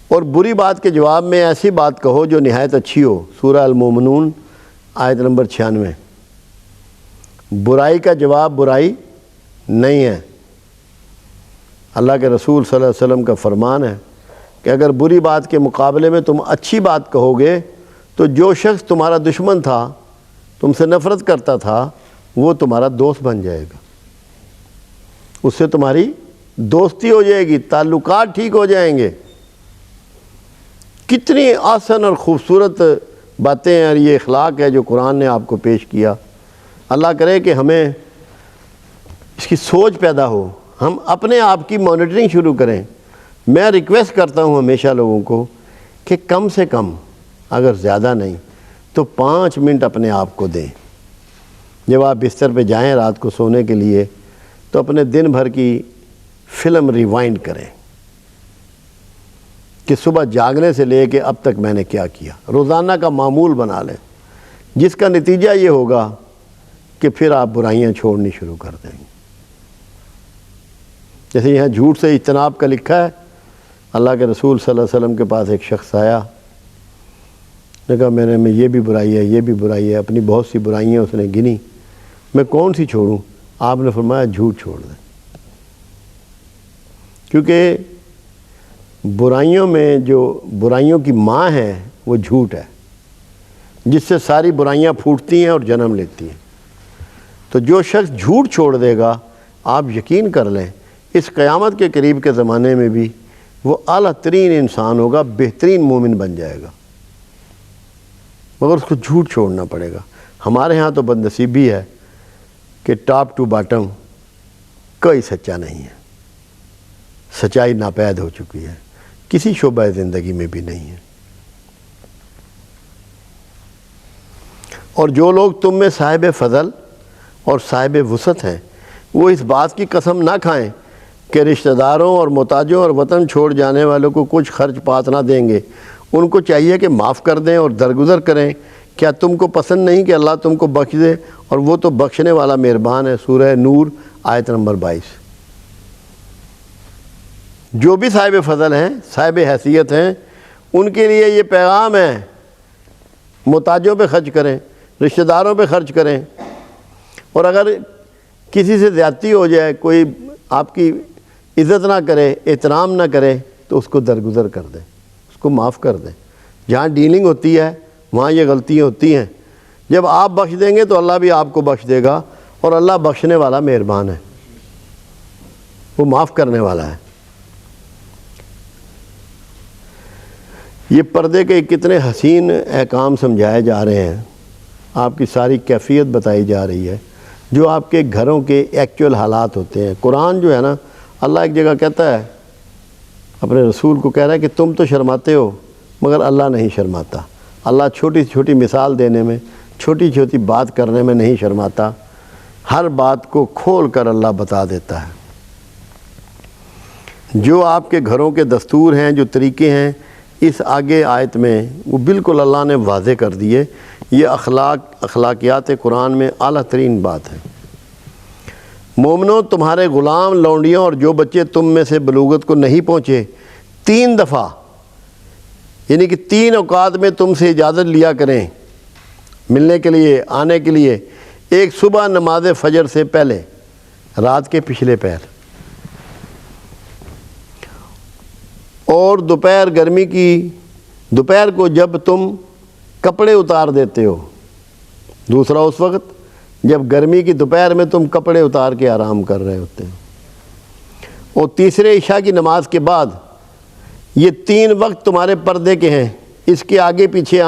اور بری بات کے جواب میں ایسی بات کہو جو نہایت اچھی ہو۔ سورہ المومنون آیت نمبر 96۔ برائی کا جواب برائی نہیں ہے۔ اللہ کے رسول صلی اللہ علیہ وسلم کا فرمان ہے کہ اگر بری بات کے مقابلے میں تم اچھی بات کہو گے تو جو شخص تمہارا دشمن تھا، تم سے نفرت کرتا تھا، وہ تمہارا دوست بن جائے گا، اس سے تمہاری دوستی ہو جائے گی، تعلقات ٹھیک ہو جائیں گے۔ کتنی آسان اور خوبصورت باتیں ہیں، اور یہ اخلاق ہے جو قرآن نے آپ کو پیش کیا۔ اللہ کرے کہ ہمیں اس کی سوچ پیدا ہو، ہم اپنے آپ کی مانیٹرنگ شروع کریں۔ میں ریکویسٹ کرتا ہوں ہمیشہ لوگوں کو کہ کم سے کم، اگر زیادہ نہیں تو 5 منٹ اپنے آپ کو دیں۔ جب آپ بستر پہ جائیں رات کو سونے کے لیے تو اپنے دن بھر کی فلم ریوائنڈ کریں کہ صبح جاگنے سے لے کے اب تک میں نے کیا کیا۔ روزانہ کا معمول بنا لیں، جس کا نتیجہ یہ ہوگا کہ پھر آپ برائیاں چھوڑنی شروع کر دیں گے۔ جیسے یہاں جھوٹ سے اجتناب کا لکھا ہے، اللہ کے رسول صلی اللہ علیہ وسلم کے پاس ایک شخص آیا، نے کہا میں یہ بھی برائی ہے، یہ بھی برائی ہے، اپنی بہت سی برائیاں اس نے گنی، میں کون سی چھوڑوں؟ آپ نے فرمایا جھوٹ چھوڑ دیں، کیونکہ برائیوں میں جو برائیوں کی ماں ہے وہ جھوٹ ہے، جس سے ساری برائیاں پھوٹتی ہیں اور جنم لیتی ہیں۔ تو جو شخص جھوٹ چھوڑ دے گا، آپ یقین کر لیں اس قیامت کے قریب کے زمانے میں بھی وہ اعلیٰ ترین انسان ہوگا، بہترین مومن بن جائے گا، مگر اس کو جھوٹ چھوڑنا پڑے گا۔ ہمارے ہاں تو بدنصیبی ہے کہ ٹاپ ٹو باٹم کوئی سچا نہیں ہے، سچائی ناپید ہو چکی ہے، کسی شعبہ زندگی میں بھی نہیں ہے۔ اور جو لوگ تم میں صاحب فضل اور صاحب وسعت ہیں، وہ اس بات کی قسم نہ کھائیں کہ رشتہ داروں اور محتاجوں اور وطن چھوڑ جانے والوں کو کچھ خرچ پات نہ دیں گے۔ ان کو چاہیے کہ معاف کر دیں اور درگزر کریں۔ کیا تم کو پسند نہیں کہ اللہ تم کو بخش دے، اور وہ تو بخشنے والا مہربان ہے۔ سورہ نور آیت نمبر 22۔ جو بھی صاحب فضل ہیں، صاحب حیثیت ہیں، ان کے لیے یہ پیغام ہے، محتاجوں پہ خرچ کریں، رشتہ داروں پہ خرچ کریں، اور اگر کسی سے زیادتی ہو جائے، کوئی آپ کی عزت نہ کرے، احترام نہ کرے، تو اس کو درگزر کر دیں، اس کو معاف کر دیں۔ جہاں ڈیلنگ ہوتی ہے وہاں یہ غلطیاں ہوتی ہیں۔ جب آپ بخش دیں گے تو اللہ بھی آپ کو بخش دے گا، اور اللہ بخشنے والا مہربان ہے، وہ معاف کرنے والا ہے۔ یہ پردے کے کتنے حسین احکام سمجھائے جا رہے ہیں، آپ کی ساری کیفیت بتائی جا رہی ہے، جو آپ کے گھروں کے ایکچول حالات ہوتے ہیں۔ قرآن جو ہے نا، اللہ ایک جگہ کہتا ہے، اپنے رسول کو کہہ رہا ہے کہ تم تو شرماتے ہو مگر اللہ نہیں شرماتا۔ اللہ چھوٹی سی چھوٹی مثال دینے میں، چھوٹی چھوٹی بات کرنے میں نہیں شرماتا، ہر بات کو کھول کر اللہ بتا دیتا ہے۔ جو آپ کے گھروں کے دستور ہیں، جو طریقے ہیں، اس آگے آیت میں وہ بالکل اللہ نے واضح کر دیے۔ یہ اخلاقیات قرآن میں اعلیٰ ترین بات ہے۔ مومنوں، تمہارے غلام، لونڈیوں اور جو بچے تم میں سے بلوغت کو نہیں پہنچے، 3 دفعہ یعنی کہ 3 اوقات میں تم سے اجازت لیا کریں ملنے کے لیے، آنے کے لیے۔ ایک صبح نماز فجر سے پہلے، رات کے پچھلے پہر، اور دوپہر گرمی کی دوپہر کو جب تم کپڑے اتار دیتے ہو۔ دوسرا اس وقت جب گرمی کی دوپہر میں تم کپڑے اتار کے آرام کر رہے ہوتے ہیں۔ اور تیسرے عشاء کی نماز کے بعد۔ یہ 3 وقت تمہارے پردے کے ہیں، اس کے آگے پیچھے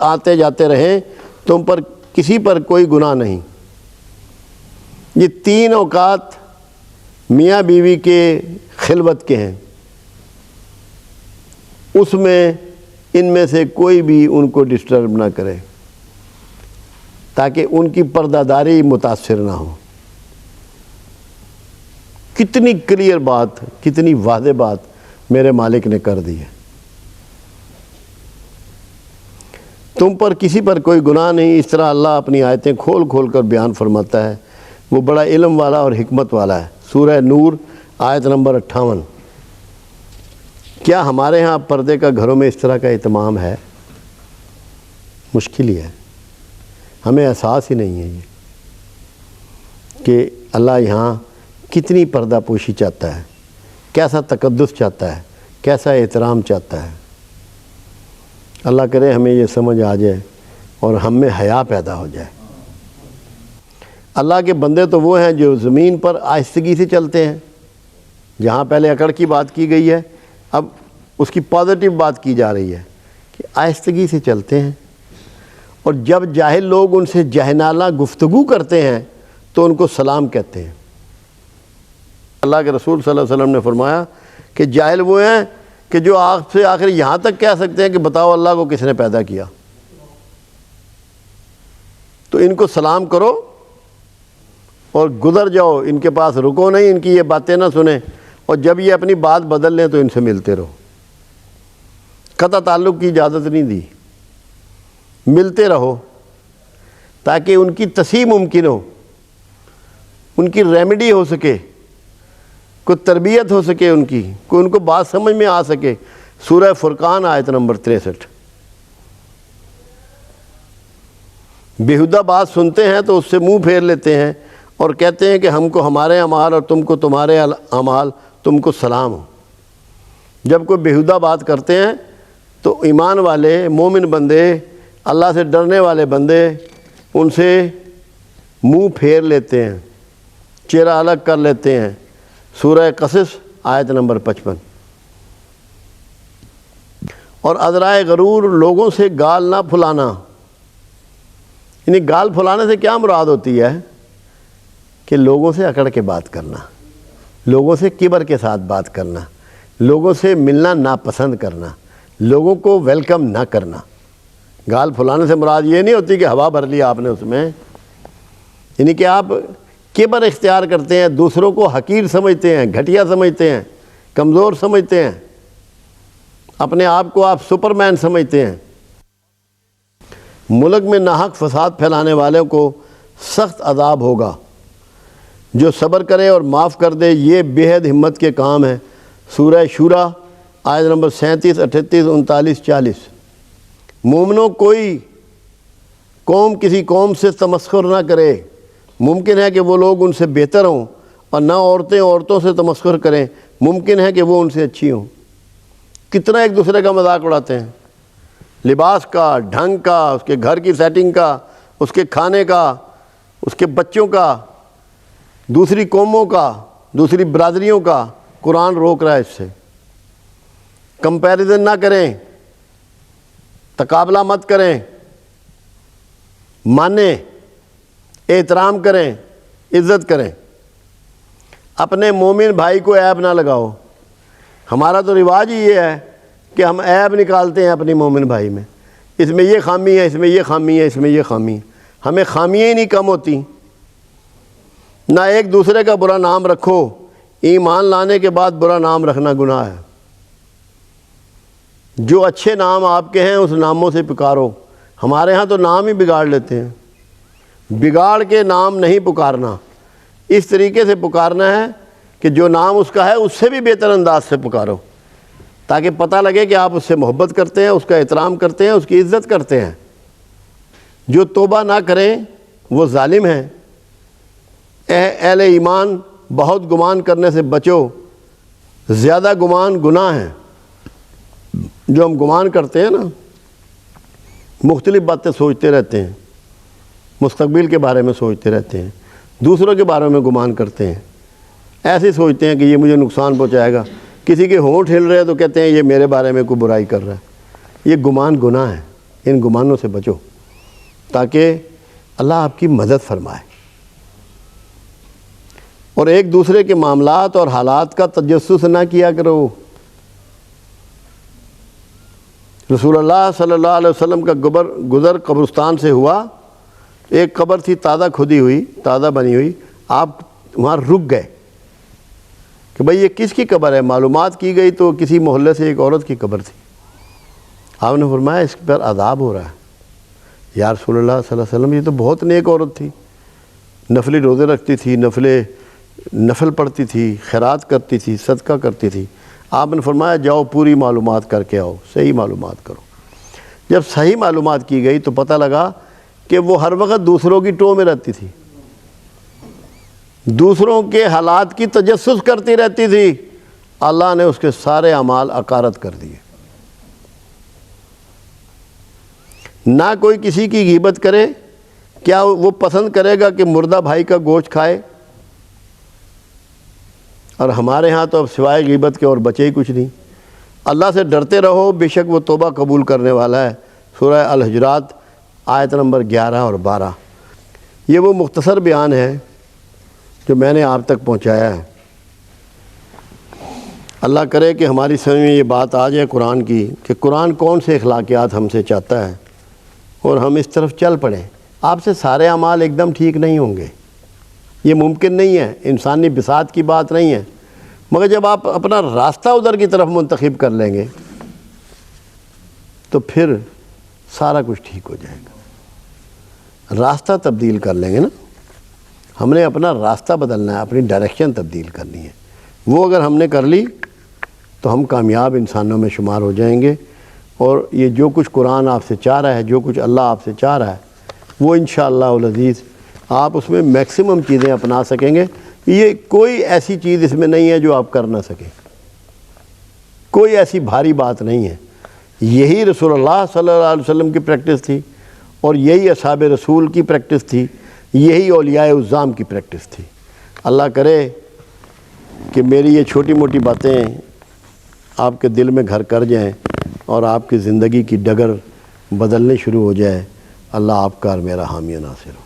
آتے جاتے رہیں، تم پر کسی پر کوئی گناہ نہیں۔ یہ 3 اوقات میاں بیوی کے خلوت کے ہیں، اس میں ان میں سے کوئی بھی ان کو ڈسٹرب نہ کرے، تاکہ ان کی پردہ داری متاثر نہ ہو۔ کتنی کلیئر بات، کتنی واضح بات میرے مالک نے کر دی ہے۔ تم پر کسی پر کوئی گناہ نہیں۔ اس طرح اللہ اپنی آیتیں کھول کھول کر بیان فرماتا ہے، وہ بڑا علم والا اور حکمت والا ہے۔ سورہ نور آیت نمبر 58۔ کیا ہمارے ہاں پردے کا گھروں میں اس طرح کا اہتمام ہے؟ مشکل ہی ہے، ہمیں احساس ہی نہیں ہے یہ کہ اللہ یہاں کتنی پردہ پوشی چاہتا ہے، کیسا تقدس چاہتا ہے، کیسا احترام چاہتا ہے۔ اللہ کرے ہمیں یہ سمجھ آ جائے اور ہم میں حیا پیدا ہو جائے۔ اللہ کے بندے تو وہ ہیں جو زمین پر آہستگی سے چلتے ہیں، جہاں پہلے اکڑ کی بات کی گئی ہے اب اس کی پازیٹیو بات کی جا رہی ہے کہ آہستگی سے چلتے ہیں، اور جب جاہل لوگ ان سے جہنالہ گفتگو کرتے ہیں تو ان کو سلام کہتے ہیں۔ اللہ کے رسول صلی اللہ علیہ وسلم نے فرمایا کہ جاہل وہ ہیں کہ جو آپ سے آخر یہاں تک کہہ سکتے ہیں کہ بتاؤ اللہ کو کس نے پیدا کیا، تو ان کو سلام کرو اور گزر جاؤ، ان کے پاس رکو نہیں، ان کی یہ باتیں نہ سنیں، اور جب یہ اپنی بات بدل لیں تو ان سے ملتے رہو۔ قطع تعلق کی اجازت نہیں دی، ملتے رہو تاکہ ان کی تصحیح ممکن ہو، ان کی ریمیڈی ہو سکے، کوئی تربیت ہو سکے، ان کی کوئی ان کو بات سمجھ میں آ سکے۔ سورہ فرقان آیت نمبر 63۔ بیہودہ بات سنتے ہیں تو اس سے منہ پھیر لیتے ہیں اور کہتے ہیں کہ ہم کو ہمارے اعمال اور تم کو تمہارے اعمال، تم کو سلام ہو۔ جب کوئی بیہودہ بات کرتے ہیں تو ایمان والے مومن بندے، اللہ سے ڈرنے والے بندے ان سے منہ پھیر لیتے ہیں، چہرہ الگ کر لیتے ہیں۔ سورہ قصص آیت نمبر 55۔ اور عذرائے غرور لوگوں سے گال نہ پھلانا، یعنی گال پھلانے سے کیا مراد ہوتی ہے کہ لوگوں سے اکڑ کے بات کرنا، لوگوں سے کبر کے ساتھ بات کرنا، لوگوں سے ملنا ناپسند کرنا، لوگوں کو ویلکم نہ کرنا۔ گال پھلانے سے مراد یہ نہیں ہوتی کہ ہوا بھر لی آپ نے اس میں، یعنی کہ آپ کبر اختیار کرتے ہیں، دوسروں کو حقیر سمجھتے ہیں، گھٹیا سمجھتے ہیں، کمزور سمجھتے ہیں، اپنے آپ کو آپ سپرمین سمجھتے ہیں۔ ملک میں ناحق فساد پھیلانے والوں کو سخت عذاب ہوگا، جو صبر کرے اور معاف کر دے یہ بے حد ہمت کے کام ہے۔ سورہ شورا آیت نمبر 37، 38، 39، 40۔ مومنوں کوئی قوم کسی قوم سے تمسخر نہ کرے، ممکن ہے کہ وہ لوگ ان سے بہتر ہوں، اور نہ عورتیں عورتوں سے تمسخر کریں، ممکن ہے کہ وہ ان سے اچھی ہوں۔ کتنا ایک دوسرے کا مذاق اڑاتے ہیں، لباس کا، ڈھنگ کا، اس کے گھر کی سیٹنگ کا، اس کے کھانے کا، اس کے بچوں کا، دوسری قوموں کا، دوسری برادریوں کا۔ قرآن روک رہا ہے اس سے۔ کمپیریزن نہ کریں، تقابلہ مت کریں، مانیں، احترام کریں، عزت کریں۔ اپنے مومن بھائی کو عیب نہ لگاؤ۔ ہمارا تو رواج ہی یہ ہے کہ ہم عیب نکالتے ہیں اپنی مومن بھائی میں، اس میں یہ خامی ہے، اس میں یہ خامی ہے، اس میں یہ خامی ہے۔ ہمیں خامیاں ہی نہیں کم ہوتی۔ نہ ایک دوسرے کا برا نام رکھو، ایمان لانے کے بعد برا نام رکھنا گناہ ہے۔ جو اچھے نام آپ کے ہیں اس ناموں سے پکارو۔ ہمارے ہاں تو نام ہی بگاڑ لیتے ہیں۔ بگاڑ کے نام نہیں پکارنا، اس طریقے سے پکارنا ہے کہ جو نام اس کا ہے اس سے بھی بہتر انداز سے پکارو، تاکہ پتہ لگے کہ آپ اس سے محبت کرتے ہیں، اس کا احترام کرتے ہیں، اس کی عزت کرتے ہیں۔ جو توبہ نہ کریں وہ ظالم ہیں۔ اہل ایمان بہت گمان کرنے سے بچو، زیادہ گمان گناہ ہے۔ جو ہم گمان کرتے ہیں نا، مختلف باتیں سوچتے رہتے ہیں، مستقبل کے بارے میں سوچتے رہتے ہیں، دوسروں کے بارے میں گمان کرتے ہیں، ایسے سوچتے ہیں کہ یہ مجھے نقصان پہنچائے گا۔ کسی کے ہونٹ ہل رہے ہیں تو کہتے ہیں یہ میرے بارے میں کوئی برائی کر رہا ہے۔ یہ گمان گناہ ہے، ان گمانوں سے بچو تاکہ اللہ آپ کی مدد فرمائے۔ اور ایک دوسرے کے معاملات اور حالات کا تجسس نہ کیا کرو۔ رسول اللہ صلی اللہ علیہ وسلم کا گزر قبرستان سے ہوا، ایک قبر تھی تازہ کھدی ہوئی، تازہ بنی ہوئی، آپ وہاں رک گئے کہ بھئی یہ کس کی قبر ہے؟ معلومات کی گئی تو کسی محلے سے ایک عورت کی قبر تھی۔ آپ نے فرمایا اس پر عذاب ہو رہا ہے۔ یا رسول اللہ صلی اللہ علیہ وسلم، یہ تو بہت نیک عورت تھی، نفلی روزے رکھتی تھی، نفل پڑھتی تھی، خیرات کرتی تھی، صدقہ کرتی تھی۔ آپ نے فرمایا جاؤ پوری معلومات کر کے آؤ، صحیح معلومات کرو۔ جب صحیح معلومات کی گئی تو پتہ لگا کہ وہ ہر وقت دوسروں کی ٹو میں رہتی تھی، دوسروں کے حالات کی تجسس کرتی رہتی تھی۔ اللہ نے اس کے سارے اعمال اکارت کر دیے۔ نہ کوئی کسی کی غیبت کرے، کیا وہ پسند کرے گا کہ مردہ بھائی کا گوشت کھائے؟ اور ہمارے ہاں تو اب سوائے غیبت کے اور بچے ہی کچھ نہیں۔ اللہ سے ڈرتے رہو، بے شک وہ توبہ قبول کرنے والا ہے۔ سورہ الحجرات آیت نمبر 11 اور 12۔ یہ وہ مختصر بیان ہے جو میں نے آپ تک پہنچایا ہے۔ اللہ کرے کہ ہماری سمجھ میں یہ بات آ جائے قرآن کی کہ قرآن کون سے اخلاقیات ہم سے چاہتا ہے اور ہم اس طرف چل پڑیں۔ آپ سے سارے اعمال ایک دم ٹھیک نہیں ہوں گے، یہ ممکن نہیں ہے، انسانی بساط کی بات نہیں ہے، مگر جب آپ اپنا راستہ ادھر کی طرف منتخب کر لیں گے تو پھر سارا کچھ ٹھیک ہو جائے گا۔ راستہ تبدیل کر لیں گے نا، ہم نے اپنا راستہ بدلنا ہے، اپنی ڈائریکشن تبدیل کرنی ہے۔ وہ اگر ہم نے کر لی تو ہم کامیاب انسانوں میں شمار ہو جائیں گے، اور یہ جو کچھ قرآن آپ سے چاہ رہا ہے، جو کچھ اللہ آپ سے چاہ رہا ہے، وہ انشاءاللہ العزیز آپ اس میں میکسیمم چیزیں اپنا سکیں گے۔ یہ کوئی ایسی چیز اس میں نہیں ہے جو آپ کر نہ سکیں، کوئی ایسی بھاری بات نہیں ہے۔ یہی رسول اللہ صلی اللہ علیہ وسلم کی پریکٹس تھی، اور یہی اصحاب رسول کی پریکٹس تھی، یہی اولیاء اعظام کی پریکٹس تھی۔ اللہ کرے کہ میری یہ چھوٹی موٹی باتیں آپ کے دل میں گھر کر جائیں اور آپ کی زندگی کی ڈگر بدلنے شروع ہو جائے۔ اللہ آپ کا اور میرا حامی و ناصر ہو۔